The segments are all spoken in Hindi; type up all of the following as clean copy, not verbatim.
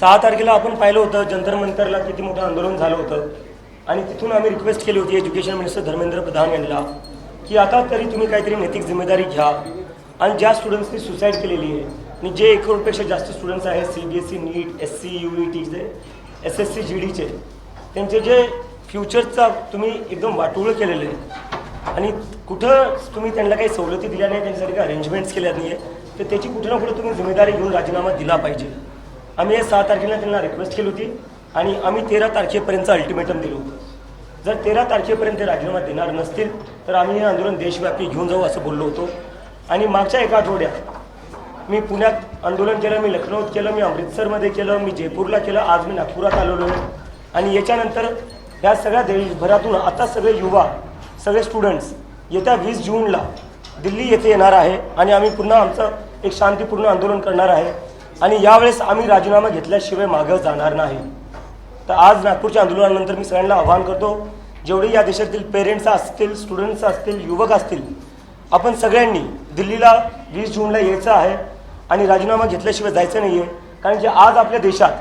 6 तारखेला आपण पाहिलं होतं जंतर मंतरला किती मोठं आंदोलन झालं होतं आणि तिथून आम्ही रिक्वेस्ट केली होती एज्युकेशन मिनिस्टर धर्मेंद्र प्रधान यांना की आता तरी तुम्ही काहीतरी नैतिक जिम्मेदारी घ्या आणि ज्या स्टुडंट्सनी सुसाईड केलेली आहे आणि जे 1 करोडपेक्षा जास्त स्टुडंट्स आहेत CBSE नीट SC UETचे SSC GDचे त्यांचे जे फ्युचरचा तुम्ही एकदम वाटोळं केलेलं आहे आणि कुठं तुम्ही त्यांना काही सवलती दिल्या नाही त्यांच्यासाठी काही अरेंजमेंट्स केल्या नाही आहे तर त्याची कुठं ना कुठं तुम्ही जिम्मेदारी घेऊन राजीनामा दिला पाहिजे. आम्ही 6 तारखेला त्यांना रिक्वेस्ट केली होती आणि आम्ही 13 तारखेपर्यंत अल्टिमेटम दिलं होतं. जर 13 तारखेपर्यंत राजीनामा देणार नसतील तर आम्ही हे आंदोलन देशव्यापी घेऊन जाऊ असं बोललो होतो. आणि मागच्या 1 आठवड्यात मी पुण्यात आंदोलन केलं, मी लखनौत केलं, मी अमृतसरमध्ये केलं, मी जयपूरला केलं, आज मी नागपुरात आलेलो आहे. आणि याच्यानंतर ह्या सगळ्या देशभरातून आता सगळे युवा सगळे स्टुडंट्स येत्या 20 जूनला दिल्ली येथे येणार आहे आणि आम्ही पुन्हा आमचं एक शांतीपूर्ण आंदोलन करणार आहे आणि यावेळेस आम्ही राजीनामा घेतल्याशिवाय मागं जाणार नाही. तर आज नागपूरच्या आंदोलनानंतर मी सगळ्यांना आवाहन करतो, जेवढे या देशातील पेरेंट्स असतील, स्टुडंट्स असतील, युवक असतील, आपण सगळ्यांनी दिल्लीला 20 जूनला यायचं आहे आणि राजीनामा घेतल्याशिवाय जायचं नाही आहे. कारण की आज आपल्या देशात,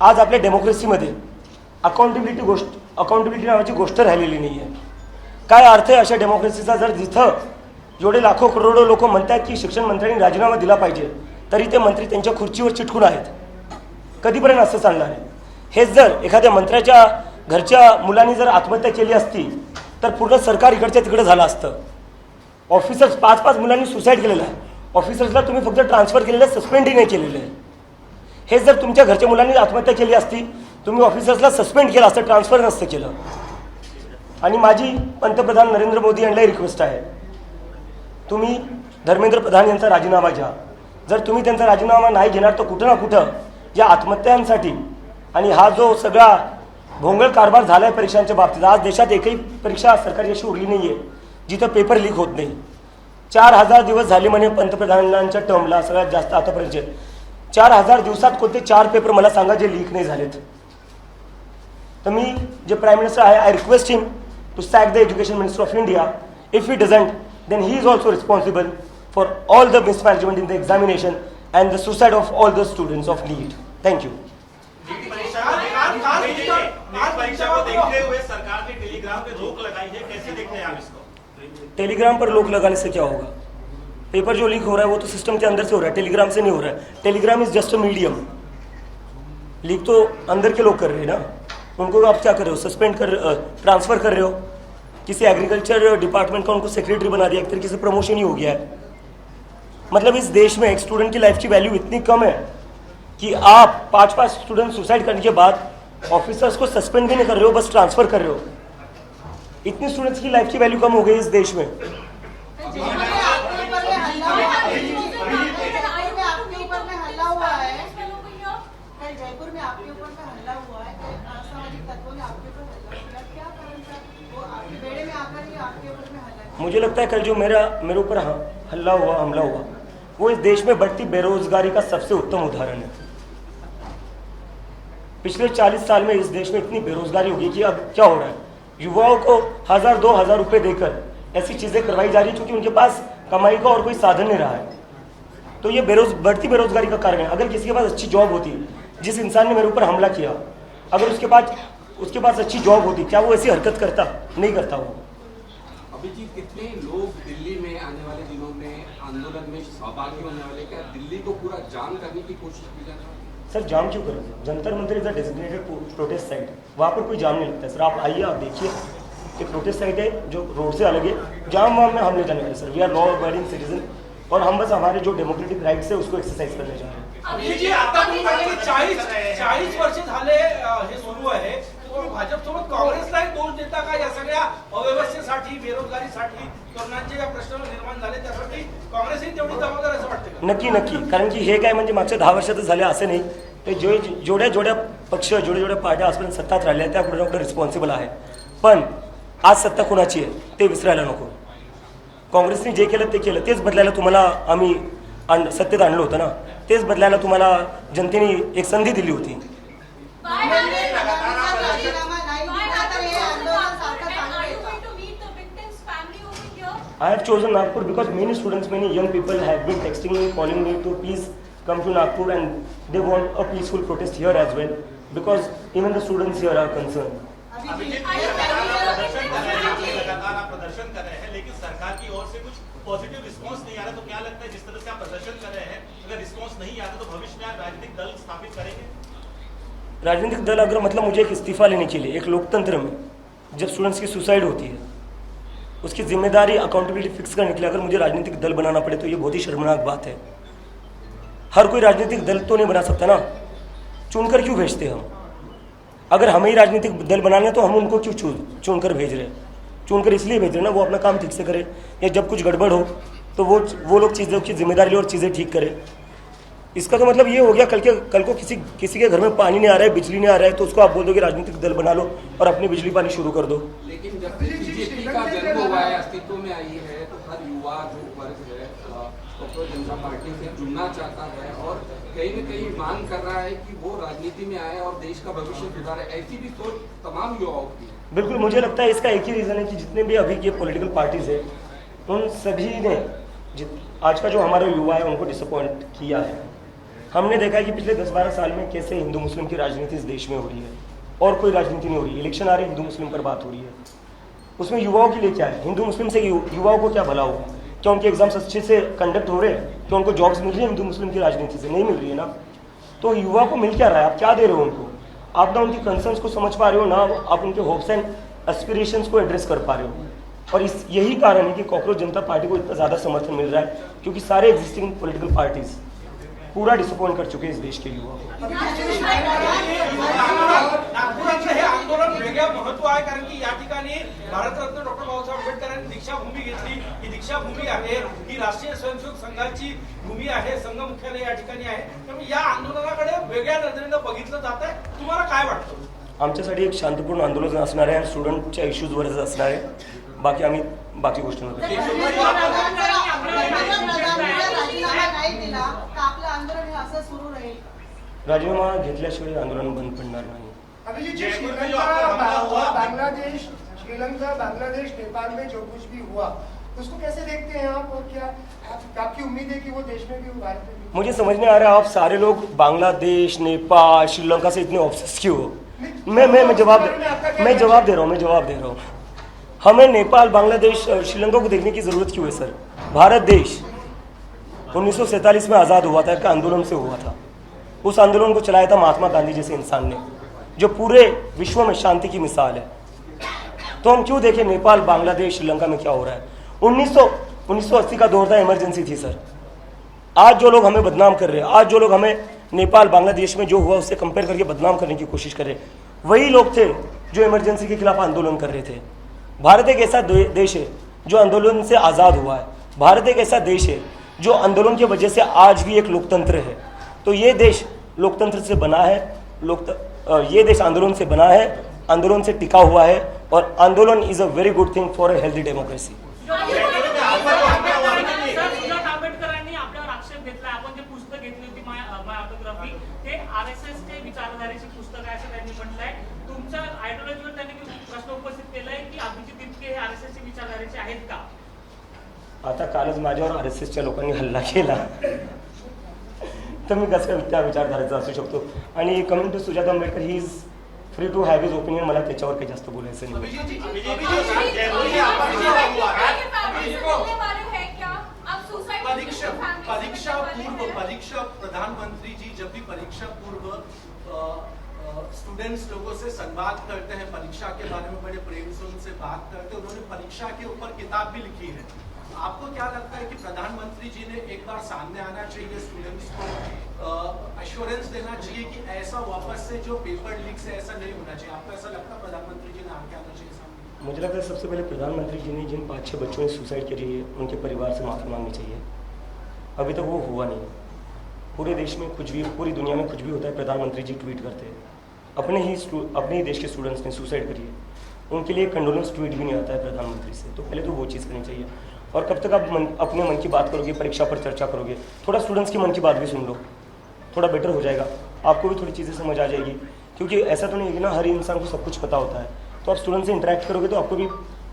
आज आपल्या डेमोक्रेसीमध्ये अकाउंटेबिलिटी नावाची गोष्ट राहिलेली नाही आहे. काय अर्थ आहे अशा डेमोक्रेसीचा जर जिथं जेवढे लाखो करोडो लोक म्हणतात की शिक्षण मंत्र्यांनी राजीनामा दिला पाहिजे तरी ते मंत्री त्यांच्या खुर्चीवर चिटकून आहेत. कधीपर्यंत असं चालणार आहे? हेच जर एखाद्या मंत्र्याच्या घरच्या मुलांनी जर आत्महत्या केली असती तर पूर्ण सरकार इकडच्या तिकडे झालं असतं. ऑफिसर्स 5-5 मुलांनी सुसाईड केलेलं आहे. ऑफिसर्सला तुम्ही फक्त ट्रान्सफर केलेलं आहे, सस्पेंडही नाही केलेलं आहे. हेच जर तुमच्या घरच्या मुलांनी आत्महत्या केली असती तुम्ही ऑफिसर्सला सस्पेंड केलं असतं, ट्रान्सफर नसतं केलं. आणि माझी पंतप्रधान नरेंद्र मोदी यांनाही रिक्वेस्ट आहे, तुम्ही धर्मेंद्र प्रधान यांचा राजीनामा घ्या. जर तुम्ही त्यांचा राजीनामा नाही घेणार तर कुठं ना कुठं या आत्महत्यांसाठी आणि हा जो सगळा भोंगळ कारभार झाला आहे परीक्षांच्या बाबतीत, आज देशात एकही परीक्षा सरकारी अशी उरली नाही आहे जिथं पेपर लीक होत नाही. 4000 दिवस झाले म्हणे पंतप्रधानांच्या टर्मला, सगळ्यात जास्त आतापर्यंत. 4000 दिवसात कोणते 4 पेपर मला सांगा जे लीक नाही झालेत. तर मी जे प्राईम मिनिस्टर आहे, I request him to sack the education minister of India. If he doesn't then he is also responsible for all the mismanagement in the examination and the suicide of all the students of NEET. Thank you. परीक्षा को देखते हुए सरकार ने टेलीग्राम पे रोक लगाई है, कैसे देखते हैं आप इसको? टेलीग्राम पर रोक लगाने से क्या होगा? पेपर जो लीक हो रहा है वो तो सिस्टम के अंदर से हो रहा है, टेलीग्राम से नहीं हो रहा है. Telegram is just a medium. Leak तो अंदर के लोग कर रहे हैं ना, उनको आप क्या कर रहे हो? सस्पेंड कर, ट्रांसफर कर रहे हो. किसी एग्रीकल्चर डिपार्टमेंट का उनको सेक्रेटरी बना दिया, एक तरीके से प्रमोशन ही हो गया है. मतलब इस देश में एक स्टूडेंट की लाइफ की वैल्यू इतनी कम है कि आप 5-5 स्टूडेंट सुसाइड करने के बाद ऑफिसर्स को सस्पेंड भी नहीं कर रहे हो, बस ट्रांसफर कर रहे हो. इतनी स्टूडेंट्स की लाइफ की वैल्यू कम हो गई इस देश में. मुझे लगता है कल जो मेरे ऊपर हमला हुआ वो इस देश में बढ़ती बेरोजगारी का सबसे उत्तम उदाहरण है. पिछले 40 साल में इस देश में इतनी बेरोजगारी होगी कि अब क्या हो रहा है, युवाओं को 1000-2000 रुपये देकर ऐसी चीज़ें करवाई जा रही है क्योंकि उनके पास कमाई का और कोई साधन नहीं रहा है. तो ये बढ़ती बेरोजगारी का कारण है. अगर किसी के पास अच्छी जॉब होती, जिस इंसान ने मेरे ऊपर हमला किया, अगर उसके पास अच्छी जॉब होती, क्या वो ऐसी हरकत करता? नहीं करता वो. अभिजीत, कितने लोग दिल्ली में आने वाले दिनों में आंदोलन में सहभागी होने वाले? क्या दिल्ली को पूरा जाम करने की कोशिश की जा रही है? सर जाम क्यों करें? Jantar Mantar is a designated protest site, वहाँ पर कोई जाम नहीं लगता है. सर आप आइए, आप देखिए, एक प्रोटेस्ट साइट है जो रोड से अलग है. जाम वाम में हम नहीं जाने वाले sir. We are law abiding citizen और हम बस हमारे जो डेमोक्रेटिक राइट्स है उसको एक्सरसाइज करने जा रहे हैं. अभिजीत, आता तुम्ही म्हणाले की 40 वर्ष झाले हे सुरू आहे, तुम्ही भाजपसोबत काँग्रेसला दोष देता का या सगळ्या अव्यवस्थेसाठी, बेरोजगारीसाठी, तरुणांचे या प्रश्न निर्माण झाले त्यासाठी काँग्रेसही तेवढी जबाबदार असं वाटतं का? नक्की. कारण की हे काय म्हणजे मागच्या 10 वर्षातच झाले असं नाही. ते जेवढ्या पक्ष, जेवढ्या पार्ट्या आजपर्यंत सत्तात राहिल्या त्या कुठे ना कुठे रिस्पॉन्सिबल आहे. पण आज सत्ता कुणाची आहे ते विसरायला नको. काँग्रेसने जे केलं ते केलं, तेच बदलायला तुम्हाला आम्ही सत्तेत आणलं होतं ना, तेच बदलायला तुम्हाला जनतेने एक संधी दिली होती. I have chosen Nagpur because many students, many young people have been texting me, calling me to please come to Nagpur and they want a peaceful protest here as well, because even the students here are concerned. Abhijit जी, लगातार आप प्रदर्शन कर रहे हैं, लेकिन सरकार की ओर से कुछ पॉजिटिव रिस्पांस नहीं आ रहा, तो क्या लगता है जिस तरह से आप प्रदर्शन कर रहे हैं, अगर रिस्पांस नहीं आता तो भविष्य में आप राजनीतिक दल स्थापित करेंगे? राजनीतिक दल अगर मतलब मुझे एक इस्तीफा लेने के लिए, एक लोकतंत्र में जब स्टूडेंट्स की सुसाइड होती है, उसकी जिम्मेदारी अकाउंटेबिलिटी फिक्स करने के लिए अगर मुझे राजनीतिक दल बनाना पड़े तो ये बहुत ही शर्मनाक बात है। हर कोई राजनीतिक दल तो नहीं बना सकता ना, चुनकर क्यों भेजते हम? अगर हमें ही राजनीतिक दल बनाना है तो हम उनको क्यों चुनकर भेज रहे हैं? चुनकर इसलिए भेज रहे हैं ना, वो अपना काम ठीक से करे, या जब कुछ गड़बड़ हो तो वो लोग चीज़ों की जिम्मेदारी ले और चीज़ें ठीक करें। इसका तो मतलब ये हो गया कल को किसी के घर में पानी नहीं आ रहा है, बिजली नहीं आ रहा है, तो उसको आप बोल दो कि राजनीतिक दल बना लो और अपनी बिजली पानी शुरू कर दो। लेकिन जब बीजेपी का जन्म हुआ है, अस्तित्व में आई है, तो हर युवा जो वर्ग है कांग्रेस जनता पार्टी से जुड़ना चाहता है और कहीं न कहीं मांग कर रहा है कि वो राजनीति में आए और देश का भविष्य सुधारे। ऐसी भी सोच तमाम युवाओं की। बिल्कुल, मुझे लगता है इसका एक ही रीज़न है कि जितने भी अभी के पॉलिटिकल पार्टीज है उन सभी ने आज का जो हमारा युवा है उनको डिसअपॉइंट किया है। हमने देखा है कि पिछले 10-12 साल में कैसे हिंदू मुस्लिम की राजनीति इस देश में हो रही है और कोई राजनीति नहीं हो रही। इलेक्शन आ रहे, हिंदू मुस्लिम पर बात हो रही है, उसमें युवाओं के लिए क्या है? हिंदू मुस्लिम से युवाओं को क्या भला हो? क्या उनके एग्जाम्स अच्छे से कंडक्ट हो रहे हैं? क्या उनको जॉब्स मिल रही है? हिंदू मुस्लिम की राजनीति से नहीं मिल रही है ना। तो युवा को मिल क्या रहा है? आप क्या दे रहे हो उनको? आप ना उनकी कंसर्न्स को समझ पा रहे हो, ना आप उनके होप्स एंड एस्पिरेशंस को एड्रेस कर पा रहे हो। और यही कारण है कि कॉकरोच जनता पार्टी को इतना ज़्यादा समर्थन मिल रहा है, क्योंकि सारे एग्जिस्टिंग पॉलिटिकल पार्टीज पूरा डिसअपॉइंट कर चुके हैं इस देश के युवा को। नागपुरातलं हे आंदोलन वेगळं महत्व आहे, कारण की या ठिकाणी भारतरत्न डॉक्टर बाबासाहेब आंबेडकरांनी दीक्षाभूमी घेतली. ही दीक्षाभूमी आहे, ही राष्ट्रीय स्वयंसेवक संघाची भूमी आहे, संघ मुख्यालय या ठिकाणी आहे. त्यामुळे या आंदोलनाकडे वेगळ्या नजरेनं बघितलं जात आहे. तुम्हाला काय वाटतं? आमच्यासाठी एक शांतपूर्ण आंदोलन असणार आहे आणि स्टुडंटच्या इश्यूजवरच असणार आहे. बाकी आम्ही बाकी गोष्टींवर राजीनामा घेतल्याशिवाय आंदोलन बंद पडणार नाही. अभिजीत, श्रीलंका, बांग्लादेश, नेपाल में जो कुछ भी हुआ उसको कैसे देखते हैं आप, और क्या आपकी उम्मीद है कि वो देश में भी भारत में भी? मुझे समझ नहीं आ रहा आप सारे लोग बांग्लादेश, नेपाल, श्रीलंका से इतने ऑब्सेस क्यों हो? मैं जवाब दे रहा हूँ। हमें नेपाल, बांग्लादेश, श्रीलंका को देखने की जरूरत क्यों है सर? भारत देश 1947 में आज़ाद हुआ था, एक आंदोलन से हुआ था। उस आंदोलन को चलाया था महात्मा गांधी जैसे इंसान ने, जो पूरे विश्व में शांति की मिसाल है। तो हम क्यों देखें नेपाल, बांग्लादेश, श्रीलंका में क्या हो रहा है? 1980 का दौर था, इमरजेंसी थी सर। आज जो लोग हमें बदनाम कर रहे हैं, आज जो लोग हमें नेपाल, बांग्लादेश में जो हुआ उससे कंपेयर करके बदनाम करने की कोशिश कर रहे हैं, वही लोग थे जो इमरजेंसी के खिलाफ आंदोलन कर रहे थे। भारत एक ऐसा देश है जो आंदोलन से आज़ाद हुआ है। भारत एक ऐसा देश है जो आंदोलन की वजह से आज भी एक लोकतंत्र है। तो ये देश लोकतंत्र से बना है, ये देश आंदोलन से बना है, आंदोलन से टिका हुआ है, और आंदोलन is a very good thing for a healthy democracy. आंबेडकरांनी आपल्यावर आक्षेप घेतला, आपण जे पुस्तक घेतली होती माय ऑटोग्राफी, ते आरएसएस चे विचारधारेचे पुस्तक आहे असं त्यांनी म्हटलंय. तुमच्या आयडियोलॉजीवर त्यांनी प्रश्न उपस्थित केलाय की अभिजित इतके हे आरएसएस चे विचारधारेचे आहेत का? आता कालच माझ्यावर आरएसएसच्या लोकांनी हल्ला केला, तर मी कसं त्या विचारधारेचा असू शकतो? आणि coming to Sujata Ambedkar, he is free to have his opinion. मला त्याच्यावर काही जास्त बोलायचं नाही. परीक्षा प्रधानमंत्री जी जब भी परीक्षा पूर्व स्टूडेंट्स लोगों से संवाद करते हैं, परीक्षा के बारे में बड़े प्रेम से उनसे बात करते हैं, उन्होंने परीक्षा के ऊपर किताब भी लिखी है. आपको क्या लगता है कि प्रधानमंत्री जी ने एक बार सामने आना चाहिए, स्टूडेंट्स को एश्योरेंस देना चाहिए कि ऐसा वापस से जो पेपर लीक से ऐसा नहीं होना चाहिए? आपको ऐसा लगता है प्रधानमंत्री जी ने आगे आना चाहिए सामने? मुझे लगता है सबसे पहले प्रधानमंत्री जी ने जिन 5-6 बच्चों ने सुसाइड करी है उनके परिवार से माफ़ी मांगनी चाहिए. अभी तक वो हुआ नहीं. पूरे देश में कुछ भी, पूरी दुनिया में कुछ भी होता है, प्रधानमंत्री जी ट्वीट करते हैं. अपने ही देश के स्टूडेंट्स ने सुसाइड करी है, उनके लिए कंडोलेंस ट्वीट भी नहीं आता है प्रधानमंत्री से. तो पहले तो वो चीज़ करनी चाहिए. और कब तक आप अपने मन की बात करोगे, परीक्षा पर चर्चा करोगे? थोड़ा स्टूडेंट्स की मन की बात भी सुन लो, थोड़ा बेटर हो जाएगा. आपको भी थोड़ी चीज़ें समझ आ जाएगी, क्योंकि ऐसा तो नहीं है कि ना हर इंसान को सब कुछ पता होता है. तो आप स्टूडेंट से इंटरेक्ट करोगे तो आपको भी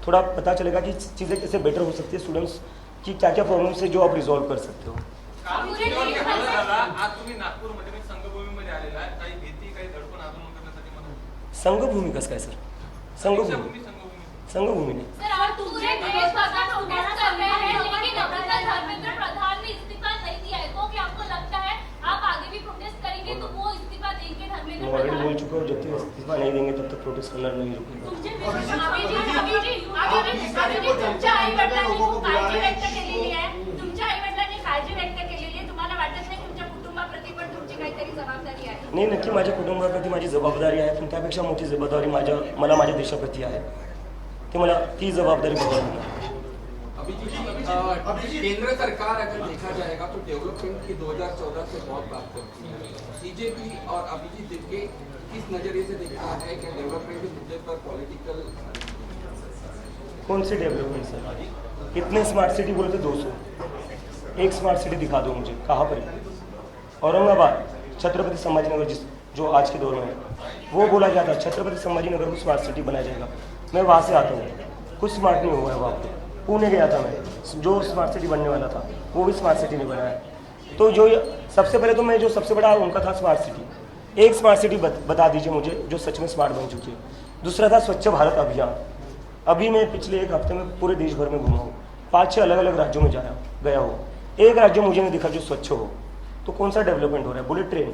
थोड़ा पता चलेगा कि चीज़ें कैसे बेटर हो सकती है, स्टूडेंट्स की क्या क्या प्रॉब्लम्स है जो आप रिजॉल्व कर सकते हो. आज आज तुम्ही नागपूरमध्ये म्हणजे संघभूमीमध्ये आलेला आहे, काही भीती काही धडपण आंदोलन करण्यासाठी म्हणून संघभूमी कसं काय सर? संघभूमी संघभूमी नहीं। सर और पूरे देश भर का प्रोटेस्ट कर रहे हैं लेकिन धर्मेंद्र प्रधान ने इस्तीफा नहीं दिया है, तो क्या आपको लगता है आप आगे भी प्रोटेस्ट करेंगे तो वो इस्तीफा देंगे धर्मेंद्र मैं ऑलरेडी बोल प्रधान? चुका हूँ, जब तक इस्तीफा नहीं देंगे तब तक प्रोटेस्ट करना नहीं रुकेगा। तुमच्या आई वडिलांनी खूप काळजी व्यक्त केलेली आहे, तुमच्या आई वडिलांनी काळजी व्यक्त केलेली आहे, तुम्हाला वाटत नाही तुमच्या कुटुंबाप्रती पण तुमची काहीतरी जबाबदारी आहे? नाही, नक्की माझ्या कुटुंबाप्रती माझी जबाबदारी आहे, पण त्यापेक्षा मोठी जबाबदारी मला माझ्या देशाप्रती आहे, की मला ती जबाबदारी बजावणं। अभी केंद्र सरकार अगर देखा जाएगा तो डेवलपमेंट की 2014 से बहुत बात करती है। बीजेपी और अभिजीत दिनके किस नजरिए से देखता है कि डेवलपमेंट के मुद्दे पर पॉलिटिकल कौन सी डेवलपमेंट सर? इतने स्मार्ट सिटी बोलते 200, एक स्मार्ट सिटी दिखा दो मुझे, कहाँ पर है? औरंगाबाद, छत्रपति संभाजीनगर जो आज के दौर में है, वो बोला जाता है छत्रपति संभाजीनगर को स्मार्ट सिटी बनाया जाएगा। मैं वहाँ से आता हूँ, कुछ स्मार्ट नहीं हुआ है वहाँ पर। पुणे गया था मैं, जो स्मार्ट सिटी बनने वाला था वो भी स्मार्ट सिटी नहीं बना है। तो जो सबसे पहले तो मैं जो सबसे बड़ा उनका था स्मार्ट सिटी, एक स्मार्ट सिटी बता दीजिए मुझे जो सच में स्मार्ट बन चुकी है। दूसरा था स्वच्छ भारत अभियान। अभी मैं पिछले एक हफ्ते में पूरे देश भर में घूमा हूँ, 5-6 अलग अलग राज्यों में गया हो, एक राज्य मुझे नहीं दिखा जो स्वच्छ हो। तो कौन सा डेवलपमेंट हो रहा है? बुलेट ट्रेन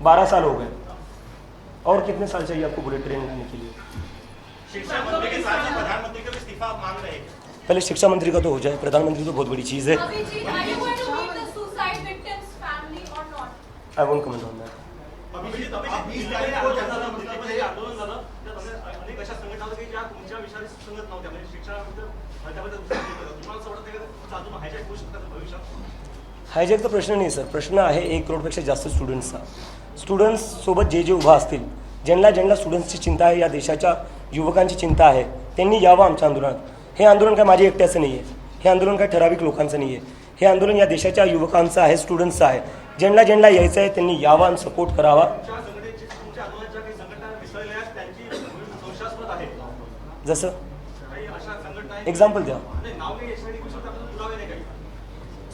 12 साल हो गए, और कितने साल चाहिए आपको बुलेट ट्रेन लाने के लिए? शिक्षा मंत्री के साथ ही प्रधानमंत्री का भी इस्तीफा आप मांग रहे हैं? पहले शिक्षा मंत्री का तो हो जाए, प्रधानमंत्री तो बहुत बड़ी चीज़ है। Abhijit, are you going to meet the suicide victims' family or not? I won't comment on that. Abhijit 20 तारीख को जनता मंत्रिपद हे आंदोलन झालं, त्यात अनेक अशा संघटना होत्या की ज्या तुमच्या विचाराशी सुसंगत नव्हत्या, म्हणजे शिक्षण त्याबद्दल तुम्हाला असं वाटतं की अजून हायजॅक होऊ शकतात भविष्यात? हायजॅकचा प्रश्न नाही सर, प्रश्न आहे 1 करोडपेक्षा जास्त स्टुडंट्सचा। स्टुडंट्ससोबत जे उभा असतील, ज्यांना स्टुडंट्सची चिंता आहे, या देशाच्या युवकांची चिंता आहे, त्यांनी यावं आमच्या आंदोलनात। हे आंदोलन काय माझे एकट्याचं नाही आहे, हे आंदोलन काय ठराविक लोकांचं नाही आहे, हे आंदोलन या देशाच्या युवकांचं आहे, स्टुडंट्सचं आहे। ज्यांना यायचं आहे त्यांनी यावं आणि सपोर्ट करावा। तुमच्या आंदोलनाच्या काही संघटना विसरलेल्या आहेत, त्यांची संशयास्पद आहे, जसं काही अशा संघटना आहेत? एक्झाम्पल द्या नाव नाही याच्यासाठी करू शकता, पण पुरावे नाही काही?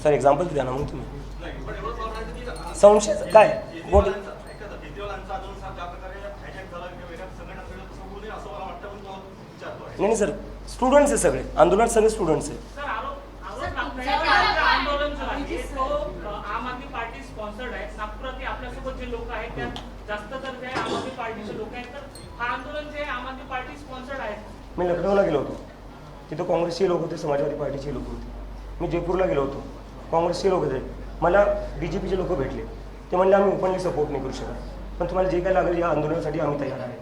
सर, एक्झाम्पल द्या ना मग तुम्ही। नाही, पण एवढंच म्हणायचं की संशय काय? केजरीवालांचं आंदोलन ज्या प्रकारे हायजॅक झालं किंवा वेगळ्या संघटनांकडे तसं होऊ नये असं मला वाटतं, पण तो विचारतो आहे। नाही सर, स्टुडंट्स आहे सगळे, आंदोलनात सगळे स्टुडंट्स आहे। सर, आरोप आंदोलन जो आहे तो आम आदमी पार्टी स्पॉन्सर्ड आहे। नागपुरात आपल्यासोबत जे लोक आहेत त्यात जास्त तर ते आम आदमी पार्टीचे लोक आहेत, तर हा आंदोलन जे आम आदमी पार्टी स्पॉन्सर्ड आहे। मी लखनौला गेलो होतो, तिथं काँग्रेसचे लोक होते, समाजवादी पार्टीचे लोक होते। मी जयपूरला गेलो होतो, काँग्रेसचे लोक होते, मला BJPचे लोक भेटले, ते म्हणले आम्ही ओपनली सपोर्ट नाही करू शकत, पण तुम्हाला जे काय लागेल या आंदोलनासाठी आम्ही तयार आहे।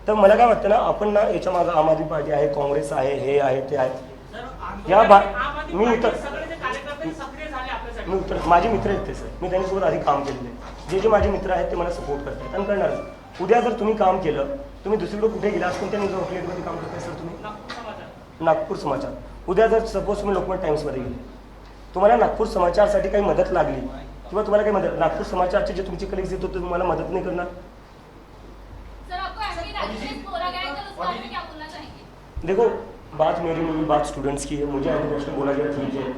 तर मला काय वाटतं ना, आपण ना याच्या मागं आम आदमी पार्टी आहे, काँग्रेस आहे, हे आहे, ते आहे, मी उत्तर माझे मित्र आहेत ते सर, मी त्यांच्यासोबत आधी काम केलेलं आहे। जे माझे मित्र आहेत ते मला सपोर्ट करतात आणि करणारच। उद्या जर तुम्ही काम केलं, तुम्ही दुसरीकडे कुठे गेला, कोणत्या न्यूज आउटलेटमध्ये काम करताय सर तुम्ही? नागपूर समाचार। उद्या जर सपोज तुम्ही लोकमत टाइम्समध्ये गेले, तुम्हाला नागपूर समाचारसाठी काही मदत लागली किंवा तुम्हाला काही मदत, नागपूर समाचारचे जे तुमचे कलिग्स येत होते तुम्हाला मदत नाही करणार? सर, आपको एमपी राजेश बोला गया है, तो उस बारे में क्या बोलना चाहेंगे? देखो, बात मेरी नहीं, बात स्टूडेंट्स की है। मुझे एजुकेशन बोला गया ठीक है,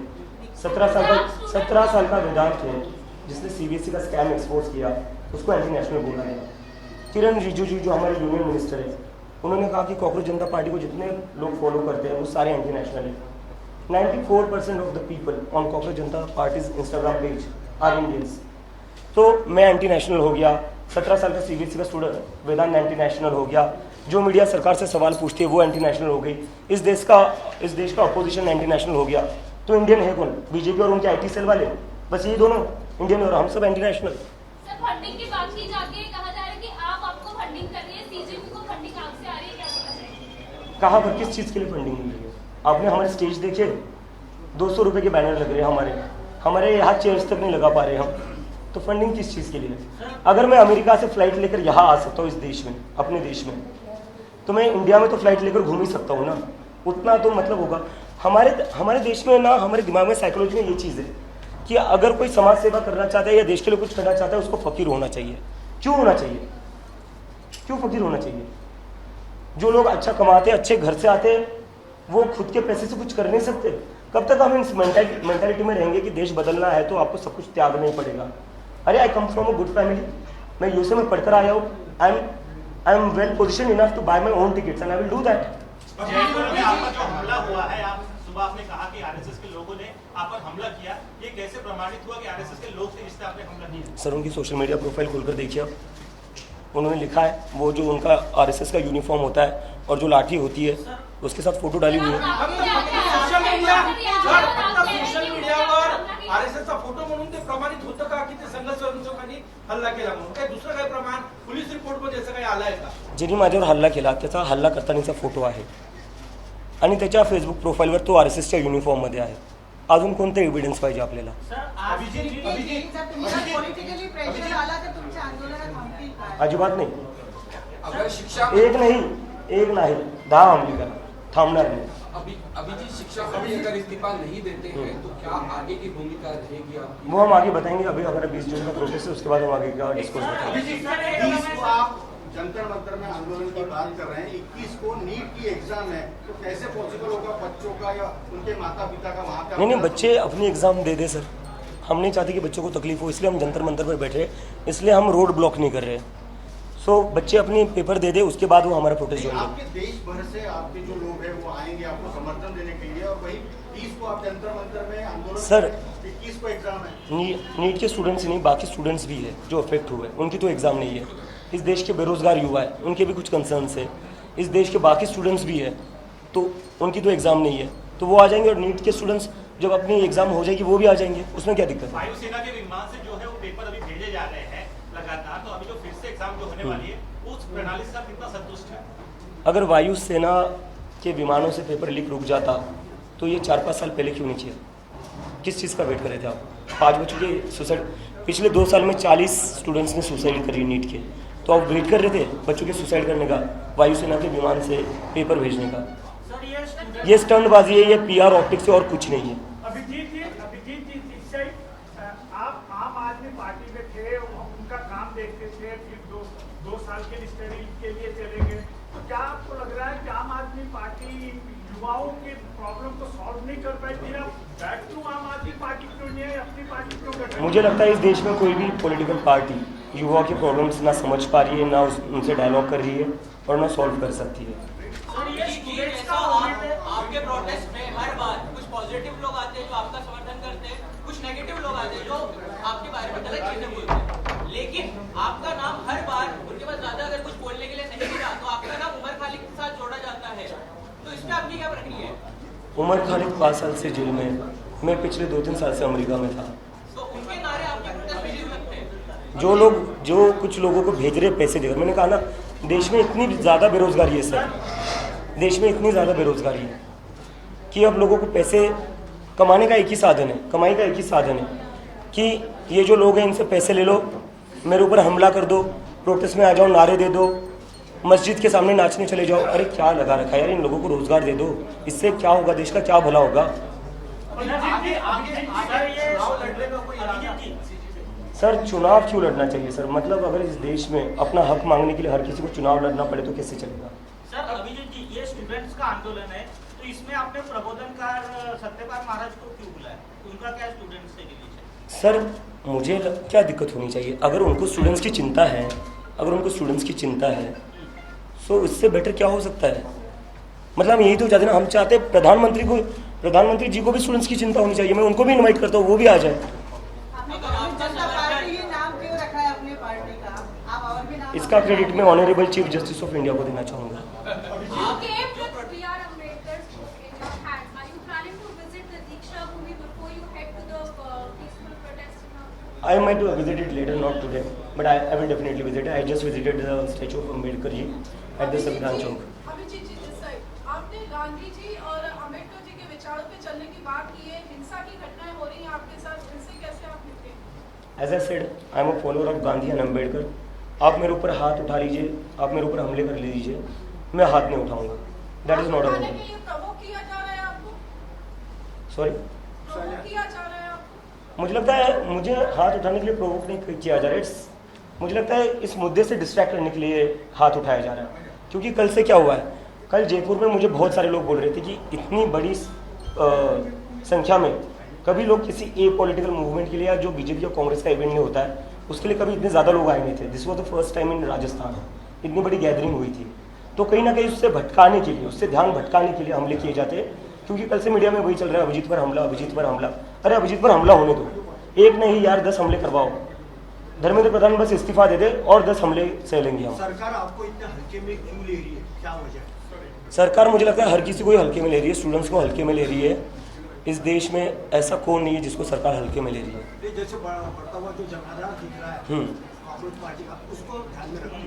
17 साल का वेदांत है जिसने CBSE का स्कैम एक्सपोज किया, उसको एंटी नेशनल बोला गया। किरण रिजिजू जो हमारे यूनियन मिनिस्टर है, उन्होंने कहा कि कॉकरोच जनता पार्टी को जितने लोग फॉलो करते हैं वो सारे एंटी नेशनल है। 94% of the people on cockroach Janata party's Instagram page are Indians. तो मैं एंटी नेशनल हो गया, 17 साल का CBSE का स्टूडेंट वेदांत एंटी नेशनल हो गया, जो मीडिया सरकार से सवाल पूछती है वो एंटी नेशनल हो गई, इस देश का अपोजिशन एंटी नेशनल हो गया। तो इंडियन है कौन? BJP और उनके IT सेल वाले, बस ये दोनों इंडियन और हम सब एंटी नेशनल। सर, फंडिंग की बात की जाती है, कहा जा रहा है कि आपको फंडिंग कर रही है, CJP को फंडिंग आपसे आ रही है, क्या बोलना चाहिए? कहाँ पर किस चीज़ के लिए फंडिंग मिल रही है? आपने हमारे स्टेज देखे, 200 रुपये के बैनर लग रहे हैं, हमारे यहाँ चेयर्स तक नहीं लगा पा रहे हम, तो फंडिंग किस चीज़ के लिए? अगर मैं अमेरिका से फ्लाइट लेकर यहाँ आ सकता हूँ इस देश में, अपने देश में, तो मैं इंडिया में तो फ्लाइट लेकर घूम ही सकता हूँ ना, उतना तो मतलब होगा। हमारे देश में ना, हमारे दिमाग में साइकोलॉजी में ये चीज़ है कि अगर कोई समाज सेवा करना चाहता है या देश के लिए कुछ करना चाहता है, उसको फकीर होना चाहिए। क्यों होना चाहिए? क्यों फकीर होना चाहिए? जो लोग अच्छा कमाते, अच्छे घर से आते, वो खुद के पैसे से कुछ कर नहीं सकते। कब तक हम इस मेंटालिटी में रहेंगे कि देश बदलना है तो आपको सब कुछ त्यागना ही पड़ेगा? अरे I come from a good family, मैं यूएसए में पढ़कर आया हूँ, I am well position enough to buy my own tickets and I will do that. Jaipur में आपका जो हमला हुआ है, आप सुबह आपने कहा कि आरएसएस के लोगों ने आप पर हमला किया, ये कैसे प्रमाणित हुआ कि आरएसएस के लोग थे जिससे आपने हमला किया? सर उनकी सोशल मीडिया प्रोफाइल खोलकर देखिए आप, उन्होंने लिखा है वो जो उनका आरएसएस का यूनिफॉर्म होता है और जो लाठी होती है उसके साथ फोटो डाली हुई है। सोशल मीडियावर आरएसएसचा फोटो म्हणून ते प्रमाणित होतं का की ते संघ स्वयंसेवकांनी हल्ला केला म्हणून? काय दुसरं काही प्रमाण पोलीस रिपोर्टमध्ये असं काही आलंय का? ज्यांनी माझ्यावर हल्ला केला त्याचा हल्ला करतानाचा फोटो आहे आणि त्याच्या फेसबुक प्रोफाईलवर तो आरएसएसच्या युनिफॉर्ममध्ये आहे। अजून कोणतं एव्हिडन्स पाहिजे आपल्याला? अजिबात नाही, अगर शिक्षा एक नाही 10 हमले करा, थांबणार नाही। अभी जी शिक्षा मंत्री अगर इस्तीफा नहीं देते हैं तो क्या आगे की भूमिका रहेगी आपकी? वो हम आगे बताएंगे, अभी हमारा 20 जून का प्रोसेस है, उसके बाद हम आगे का डिस्कस बताएंगे। 20 को आप जंतर मंतर में आंदोलन की बात कर रहे हैं, 21 को नीट की एग्जाम है, तो कैसे पॉसिबल होगा बच्चों का या उनके माता पिता का वहाँ का? नहीं, बच्चे अपनी एग्जाम दे दे सर, हम नहीं चाहते कि बच्चों को तकलीफ हो, इसलिए हम जंतर मंतर पर बैठे, इसलिए हम रोड ब्लॉक नहीं कर रहे। सो बच्चे अपनी पेपर दे दे, उसके बाद वो हमारा प्रोटेस्ट नहीं, होंगे। आपके देश भर से आपके जो लोग हैं वो आएंगे आपको समर्थन देने के लिए, और वही 30 को आप जंतर मंतर में आंदोलन सर, 21 को एग्जाम है। नीट के स्टूडेंट्स ही नहीं, बाकी स्टूडेंट्स भी है जो अफेक्ट हुए, उनकी तो एग्ज़ाम नहीं है। इस देश के बेरोजगार युवा है, उनके भी कुछ कंसर्न्स है। इस देश के बाकी स्टूडेंट्स भी है, तो उनकी तो एग्ज़ाम नहीं है, तो वो आ जाएंगे। और नीट के स्टूडेंट्स जब अपनी एग्ज़ाम हो जाएगी वो भी आ जाएंगे, उसमें क्या दिक्कत है? वायुसेना के विमान से जो है वो पेपर अभी भेजे जा रहे हैं लगातार, तो अभी जो फिर से एग्जाम जो होने वाली है उस प्रणाली से आप कितना संतुष्ट है? अगर वायुसेना के विमानों से पेपर लीक रुक जाता तो ये 4-5 साल पहले क्यों नहीं किया? किस चीज़ का वेट कर रहे थे आप? 5 बच्चों के सुसाइड, पिछले 2 साल में 40 स्टूडेंट्स ने सुसाइड करी नीट के, तो आप वेट कर रहे थे बच्चों के सुसाइड करने का, वायुसेना के विमान से पेपर भेजने का? ये स्टंटबाजी है, ये PR ऑप्टिक्स है और कुछ नहीं है। अभिजीत जी इस साइड, आप आम आदमी पार्टी में थे, उनका काम देखते थे, फिर 2 साल के स्टडी के लिए चले गए, तो क्या आपको लग रहा है कि आम आदमी पार्टी युवाओं के प्रॉब्लम को सॉल्व नहीं कर पाई? फिर आप बैक टू आम आदमी पार्टी क्यों नहीं है, अपनी पार्टी क्यों कर रहे हैं? मुझे लगता है इस देश में कोई भी पॉलिटिकल पार्टी युवा के प्रॉब्लम्स ना समझ पा रही है, ना उनसे डायलॉग कर रही है और ना सॉल्व कर सकती है। आपके प्रोटेस्ट में हर बार कुछ पॉजिटिव लोग आते हैं जो आपका समर्थन करते हैं, कुछ नेगेटिव लोग आते हैं जो आपके बारे में गलत चीजें बोलते हैं, लेकिन आपका नाम हर बार उनके पास ज्यादा अगर कुछ बोलने के लिए नहीं मिला तो आपका नाम उमर खालिद के साथ जोड़ा जाता है, तो इस पर आपकी क्या प्रक्रिया है? उमर खालिद 5 साल से जेल में, मैं पिछले 2-3 साल से अमेरिका में था। तो उनके नारे आपके प्रोटेस्ट में क्यों लगते हैं? जो कुछ लोगों को भेज रहे पैसे देकर, मैंने कहा ना, देश में इतनी ज़्यादा बेरोजगारी है सर, देश में इतनी ज़्यादा बेरोजगारी है कि अब लोगों को पैसे कमाने का एक ही साधन है, कमाई का एक ही साधन है कि ये जो लोग हैं इनसे पैसे ले लो, मेरे ऊपर हमला कर दो, प्रोटेस्ट में आ जाओ, नारे दे दो, मस्जिद के सामने नाचने चले जाओ। अरे क्या लगा रखा है यार, इन लोगों को रोजगार दे दो, इससे क्या होगा, देश का क्या भला होगा? सर चुनाव क्यों लड़ना चाहिए सर? मतलब अगर इस देश में अपना हक मांगने के लिए हर किसी को चुनाव लड़ना पड़े तो कैसे चलेगा? सर अभिजीत जी, ये स्टूडेंट्स का आंदोलन है, तो इसमें आपने प्रबोधनकार सत्यपाल महाराज को क्यों बुलाया? उनका क्या स्टूडेंट्स से रिलेशन? सर मुझे क्या दिक्कत होनी चाहिए? अगर उनको स्टूडेंट्स की चिंता है, तो इससे बेटर क्या हो सकता है? मतलब हम यही तो चाहते हैं ना, हम चाहते हैं प्रधानमंत्री जी को भी स्टूडेंट्स की चिंता होनी चाहिए। मैं उनको भी इनवाइट करता हूँ, वो भी आ जाए। इसका क्रेडिट मैं honourable chief justice of India को देना चाहूँगा। I might visit it later, not today, but I will definitely visit it. I just visited the statue of Ambedkar ji at the Samviधान चौक। अभिजीत जी, आपने गांधी जी और अम्बेडकर जी के विचारों पे चलने की बात की है, हिंसा की घटनाएं हो रही हैं आपके साथ, इनसे कैसे आप निपटे? As I said, I am a follower of Gandhi and Ambedkar। आप मेरे ऊपर हाथ उठा लीजिए, आप मेरे ऊपर हमले कर लीजिए, मैं हाथ नहीं उठाऊंगा। That is not a problem। किया जा रहा है आपको? Sorry? किया जा रहा है आपको? मुझे लगता है मुझे हाथ उठाने के लिए प्रोवोक नहीं किया जा रहा है। मुझे लगता है इस मुद्दे से डिस्ट्रैक्ट करने के लिए हाथ उठाया जा रहा है। क्योंकि कल से क्या हुआ है, कल जयपुर में मुझे बहुत सारे लोग बोल रहे थे कि इतनी बड़ी संख्या में कभी लोग किसी एक पॉलिटिकल मूवमेंट के लिए या जो बीजेपी और कांग्रेस का इवेंट नहीं होता है, उसके लिए कभी इतने ज़्यादा लोग आए नहीं थे। This was the first time in Rajasthan, इतनी बड़ी गैदरिंग हुई थी। तो कहीं ना कहीं उससे भटकाने के लिए, उससे ध्यान भटकाने के लिए हमले किए जाते हैं, क्योंकि कल से मीडिया में वही चल रहा है, अभिजीत पर हमला, अभिजीत पर हमला। अरे अभिजीत पर हमला होने दो, एक नहीं यार 10 हमले करवाओ, धर्मेंद्र प्रधान बस इस्तीफा दे दे और 10 हमले सह हम। सरकार आपको इतने हल्के में क्यों ले रही है, क्या वजह है? सरकार मुझे लगता है हर किसी को ही हल्के में ले रही है, स्टूडेंट्स को हल्के में ले रही है। इस देश में ऐसा कौन नहीं है जिसको सरकार हल्के में ले रही है। जैसे बढ़ता हुआ जो जनाधार दिख रहा है कांग्रेस पार्टी का, उसको ध्यान में रखते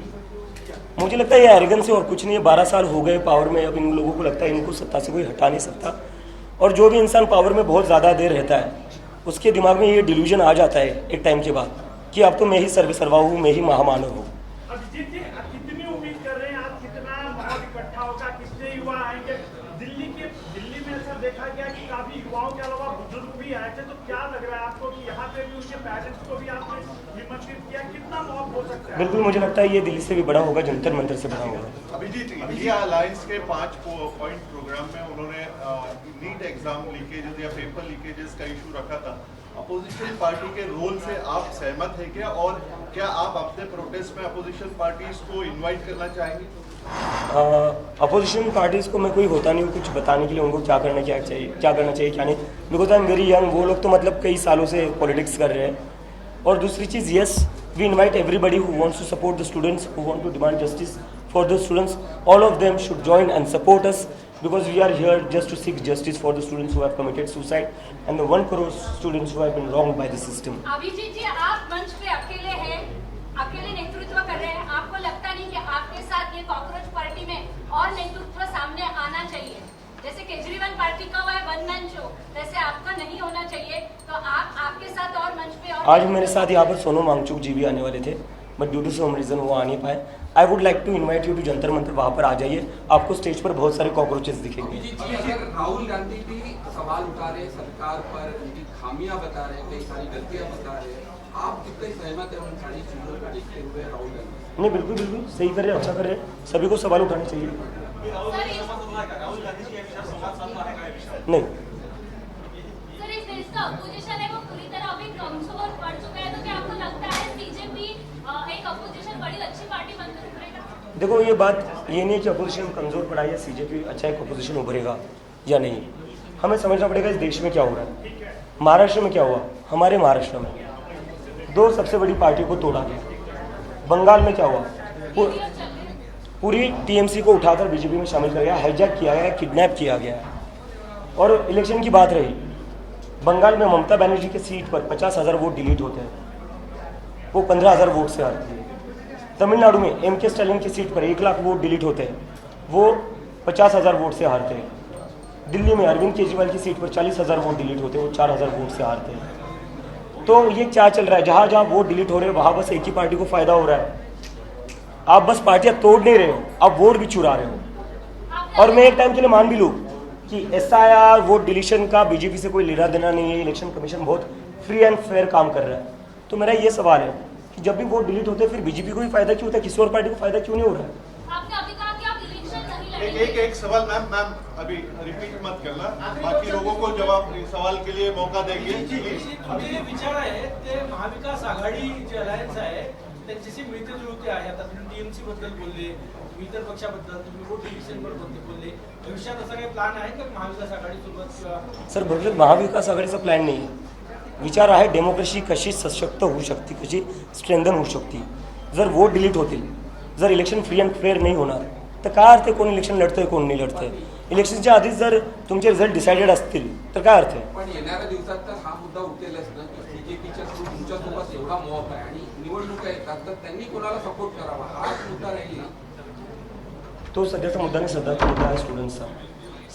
मुझे लगता है ये एरोगेंस है और कुछ नहीं है। 12 साल हो गए पावर में, अब इन लोगों को लगता है इनको सत्ता से कोई हटा नहीं सकता। और जो भी इंसान पावर में बहुत ज़्यादा देर रहता है, उसके दिमाग में ये डिल्यूजन आ जाता है एक टाइम के बाद कि अब तो मैं ही सर्वसर्वा हूँ, मैं ही महामानव हूँ। अभिजीत जी, कितनी उम्मीद कर रहे हैं आप, कितना माहौल इकट्ठा होगा, कितने युवा आएंगे? दिल्ली में ऐसा देखा गया कि काफी युवाओं के अलावा बुजुर्ग भी आए थे, तो क्या लग रहा है आपको कि यहाँ पे भी उनके पेरेंट्स को भी आपने निमंत्रित किया, कितना माहौल हो सकता है? बिल्कुल, मुझे लगता है ये दिल्ली से भी बड़ा होगा, जंतर मंतर से बड़ा होगा। अभिजीत, इंडिया अलायंस के 5 पॉइंट प्रोग्राम में उन्होंने नीट एग्जाम लीकेजेस या पेपर लीकेजेस का इशू रखा था। अपोजिशन पार्टी के रोल से आप सहमत है क्या, और क्या आप अपने प्रोटेस्ट में अपोजिशन पार्टीज को इनवाइट करना चाहेंगे? अपोजिशन पार्टीज़ को मैं कोई होता नहीं हूँ कुछ बताने के लिए उनको क्या करना चाहिए क्या नहीं, because I am very young. वो लोग तो मतलब कई सालों से पॉलिटिक्स कर रहे हैं। और दूसरी चीज़, yes we invite everybody who wants to support the students, who want to demand justice for the students, all of them should join and support us, because we are here just to seek justice for the students who have committed suicide and the 1 crore students who have been wronged by the system. Abhijit ji, आप मंच पे अकेले हैं, अकेले नेतृत्व कर रहे हैं, आपको लगता नहीं कि आपके साथ ये कॉकरोच पार्टी में और नेतृत्व सामने आना चाहिए? जैसे केजरीवाल पार्टी का हुआ है 1 मैन शो, वैसे आपका नहीं होना चाहिए, तो आपके साथ और मंच पे और आज मेरे साथ यहाँ पर सोनम वांगचुक जी भी आने वाले थे, but due to some reason वो आ नहीं पाए। I would like to invite you to Jantar Mantar, वहाँ पर आ जाइए, आपको स्टेज पर बहुत सारे कॉकरोचेस दिखेंगे। अगर राहुल गांधी भी सवाल उठा रहे सरकार पर, उनकी खामियां बता रहे, कई सारी गलतियां बता रहे, आप कितने सहमत है उन सारी चीजों को देखते हुए राहुल गांधी? नहीं, बिल्कुल बिल्कुल सही कर रहे, अच्छा कर रहे, सभी को सवाल उठाने चाहिए। नहीं सर, इस देश का अपोजिशन है वो पूरी तरह अभी कमजोर पड़ चुका है, तो क्या आपको लगता है बीजेपी एक अपोजिशन बड़ी अच्छी पार्टी बनकर उभरेगा? देखो, ये बात ये नहीं कि अपोजिशन कमजोर पड़ा है या सीजेपी अच्छा एक अपोजिशन उभरेगा या नहीं, हमें समझना पड़ेगा इस देश में क्या हो रहा है। महाराष्ट्र में क्या हुआ, हमारे महाराष्ट्र में 2 सबसे बड़ी पार्टियों को तोड़ा गया। बंगाल में क्या हुआ, पूरी टीएमसी को उठाकर बीजेपी में शामिल कर गया, हाईजैक किया गया, किडनैप किया गया। और इलेक्शन की बात रही, बंगाल में ममता बनर्जी के सीट पर 50,000 वोट डिलीट होते हैं, वो 15,000 वोट से हारती है। तमिलनाडु में एमके स्टालिन की सीट पर 1 लाख वोट डिलीट होते हैं, वो 50,000 वोट से हारते हैं। दिल्ली में अरविंद केजरीवाल की सीट पर 40,000 वोट डिलीट होते हैं, वो 4,000 वोट से हारते हैं। तो ये क्या चल रहा है, जहाँ जहाँ वोट डिलीट हो रहे हैं वहाँ बस एक ही पार्टी को फायदा हो रहा है। आप बस पार्टियां तोड़ नहीं रहे हो, आप वोट भी चुरा रहे हो। और मैं एक टाइम के लिए मान भी लूँ कि SIR वोट डिलीशन का बीजेपी से कोई लेना देना नहीं है, इलेक्शन कमीशन बहुत फ्री एंड फेयर काम कर रहा है। तो मेरा ये सवाल है कि जब भी वोट डिलीट होते हैं फिर बीजेपी को भी फायदा क्यों होता है, किसी और पार्टी को फायदा क्यों नहीं हो रहा है? आपने अभी कहा कि आप इलेक्शन नहीं लड़ेंगे। एक सवाल मैम अभी रिपीट मत करना, बाकी लोगों को जवाब सवाल के लिए मौका देंगे। तुमचे जे विचार आहे ते महाविकास आघाडी जे अलायन्स आहे त्यांच्याशी मिळते जुळते आहे। आता तुम्ही टीएमसी बद्दल बोलले, इतर पक्षाबद्दल तुम्ही वोट डिलिशन बद्दल बोलले, भविष्यात असा काही प्लॅन आहे का महाविकास आघाडी सोबत? सर, भविष्यात महाविकास आघाडीचा प्लॅन नाही आहे, विचार आहे डेमोक्रेसी कशी सशक्त होऊ शकते, कशी स्ट्रेंथन होऊ शकते। जर वोट डिलीट होतील, जर इलेक्शन फ्री अँड फेअर नाही होणार तर काय अर्थ आहे कोण इलेक्शन लढतंय कोण नाही लढतंय? इलेक्शनच्या आधीच जर तुमचे रिझल्ट डिसाइडेड असतील तर काय अर्थ आहे? पण येणाऱ्या दिवसात तर हा मुद्दा उठेलच ना की बीजेपीच्या तुमच्यासोबत एवढा मॉब आहे आणि निवडणुका येतात तर त्यांनी कोणाला सपोर्ट करावा, हा मुद्दा राहील ना? तो सध्याचा मुद्दा नाही, सध्याचा मुद्दा आहे स्टुडंट्सचा।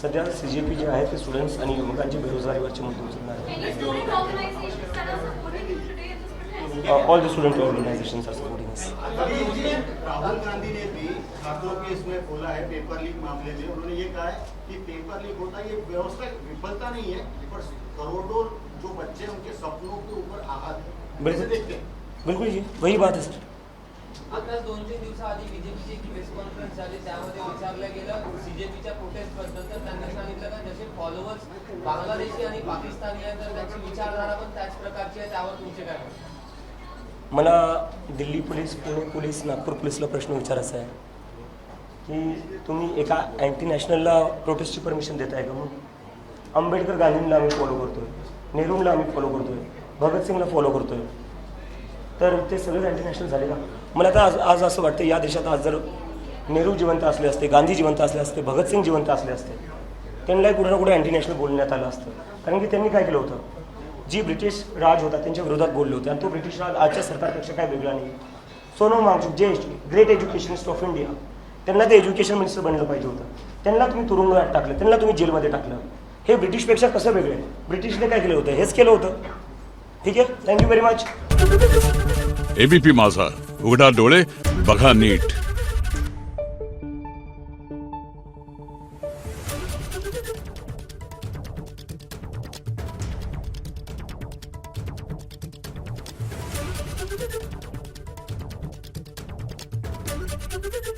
सध्या CJP जे आहे ते स्टुडंट्स आणि युवकांची बेरोजगारीवरचे मुद्दे उचलणार आहे। All the student organisations are supporting us. Rahul Gandhi ने भी छात्रों के इसमें बोला है पेपर लीक मामले में, उन्होंने ये कहा है कि पेपर लीक होता है, ये व्यवस्था विफलता नहीं है पर करोड़ों जो बच्चे उनके सपनों के ऊपर आघात है। बिल्कुल देखते हैं, बिल्कुल जी, वही बात है सर। आता 2-3 दिवसाआधी बीजेपीची एक प्रेस कॉन्फरन्स झाली, त्यामध्ये विचारलं गेलं CJPच्या प्रोटेस्ट बद्दल, तर त्यांनी सांगितलं का जसे फॉलोअर्स बांगलादेशी आणि पाकिस्तानी आहेत तर त्यांची विचारधारा पण त्याच प्रकारची आहे, त्यावर तुमचे काय? मला दिल्ली पोलीस, पुणे पोलीस, नागपूर पोलीसला प्रश्न विचारायचा आहे की तुम्ही एका अँटी नॅशनलला प्रोटेस्टची परमिशन देत आहे का? मग आंबेडकर गांधींना आम्ही फॉलो करतोय, नेहरूंना आम्ही फॉलो करतोय, भगतसिंगला फॉलो करतोय, तर ते सगळे अँटी नॅशनल झाले का? मला आता आज असं वाटतं या देशात आज जर नेहरू जिवंत असले असते, गांधी जिवंत असले असते, भगतसिंग जिवंत असले असते, त्यांनाही कुठे ना कुठे अँटी नॅशनल बोलण्यात आलं असतं. कारण की त्यांनी काय केलं होतं, जी ब्रिटिश राज होता त्यांच्या विरोधात बोलले होते आणि तो ब्रिटिश राज आजच्या सरकारपेक्षा काय वेगळा नाही. सोनम वांगचुक जे ग्रेट एज्युकेशनिस्ट ऑफ इंडिया, त्यांना ते एज्युकेशन मिनिस्टर बनलं पाहिजे होतं, त्यांना तुम्ही तुरुंगात टाकलं, त्यांना तुम्ही जेलमध्ये टाकलं. हे ब्रिटिशपेक्षा कसं वेगळं आहे? ब्रिटिशने काय केलं होतं, हेच केलं होतं. ठीक आहे, थँक्यू व्हेरी मच. एबीपी माझा, उघडा डोळे बघा नीट. Thank you.